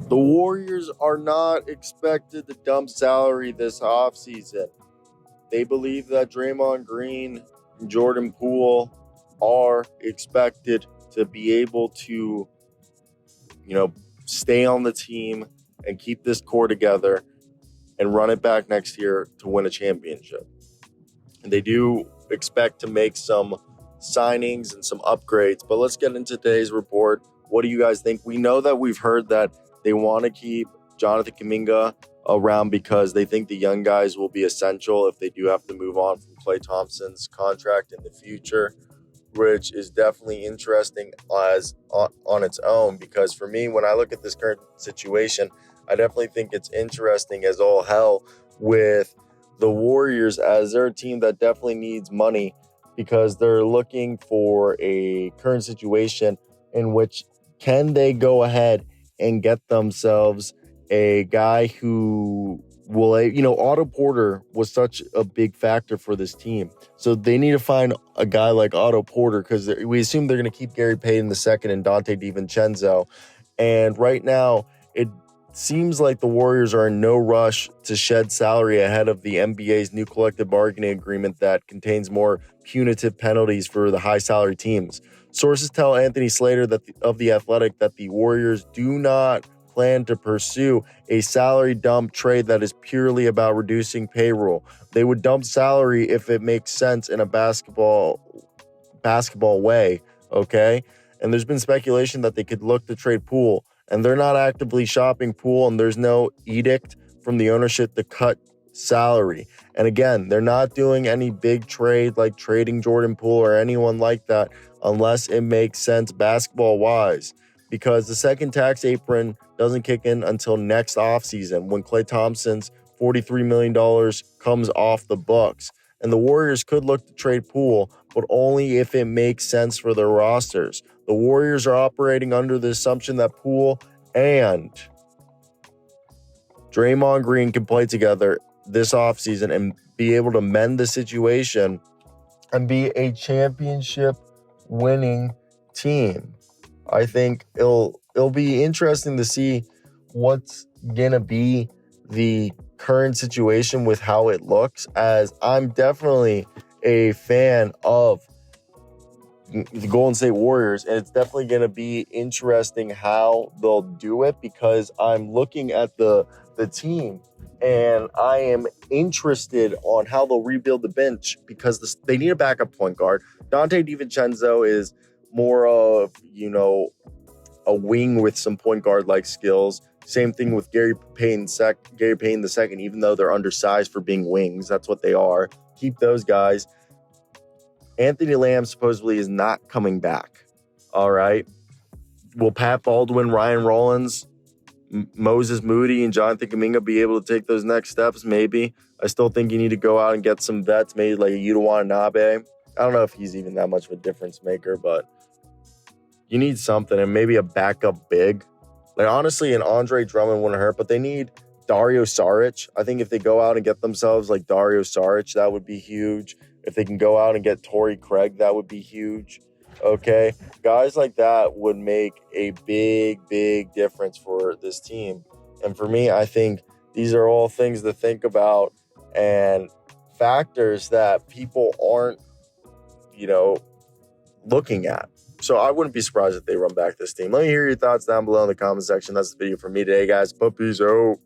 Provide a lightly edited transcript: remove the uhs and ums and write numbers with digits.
The Warriors are not expected to dump salary this offseason. They believe that Draymond Green and Jordan Poole are expected to be able to, stay on the team and keep this core together and run it back next year to win a championship. And they do expect to make some signings and some upgrades. But let's get into today's report. What do you guys think? We know that we've heard that they want to keep Jonathan Kuminga around because they think the young guys will be essential if they do have to move on from Klay Thompson's contract in the future, which is definitely interesting on its own. Because for me, when I look at this current situation, I definitely think it's interesting as all hell with the Warriors, as they're a team that definitely needs money because they're looking for a current situation in which can they go ahead and get themselves a guy who will, Otto Porter was such a big factor for this team. So they need to find a guy like Otto Porter because we assume they're going to keep Gary Payton II and Dante DiVincenzo. And right now, it seems like the Warriors are in no rush to shed salary ahead of the NBA's new collective bargaining agreement that contains more punitive penalties for the high salary teams. Sources tell Anthony Slater of The Athletic that the Warriors do not plan to pursue a salary dump trade that is purely about reducing payroll. They would dump salary if it makes sense in a basketball way, okay? And there's been speculation that they could look to trade Poole, and they're not actively shopping Poole, and there's no edict from the ownership to cut salary. And again, they're not doing any big trade like trading Jordan Poole or anyone like that unless it makes sense basketball-wise, because the second tax apron doesn't kick in until next offseason when Klay Thompson's $43 million comes off the books. And the Warriors could look to trade Poole, but only if it makes sense for their rosters. The Warriors are operating under the assumption that Poole and Draymond Green can play together this offseason and be able to mend the situation and be a championship winning team. I think it'll be interesting to see what's going to be the current situation with how it looks, as I'm definitely a fan of the Golden State Warriors, and it's definitely going to be interesting how they'll do it because I'm looking at the team and I am interested on how they'll rebuild the bench because they need a backup point guard. Dante DiVincenzo is more of, a wing with some point guard like skills. Same thing with Gary Payton II, even though they're undersized for being wings. That's what they are. Keep those guys. Anthony Lamb supposedly is not coming back. All right. Will Pat Baldwin, Ryan Rollins, Moses Moody, and Jonathan Kuminga be able to take those next steps? Maybe. I still think you need to go out and get some vets, maybe like a Yuta Watanabe. I don't know if he's even that much of a difference maker, but you need something, and maybe a backup big. Like, honestly, an Andre Drummond wouldn't hurt, but they need Dario Saric. I think if they go out and get themselves like Dario Saric, that would be huge. If they can go out and get Torrey Craig, that would be huge. Okay? Guys like that would make a big, big difference for this team. And for me, I think these are all things to think about and factors that people aren't, looking at. So I wouldn't be surprised if they run back this team. Let me hear your thoughts down below in the comment section. That's the video for me today, guys. Puppies out.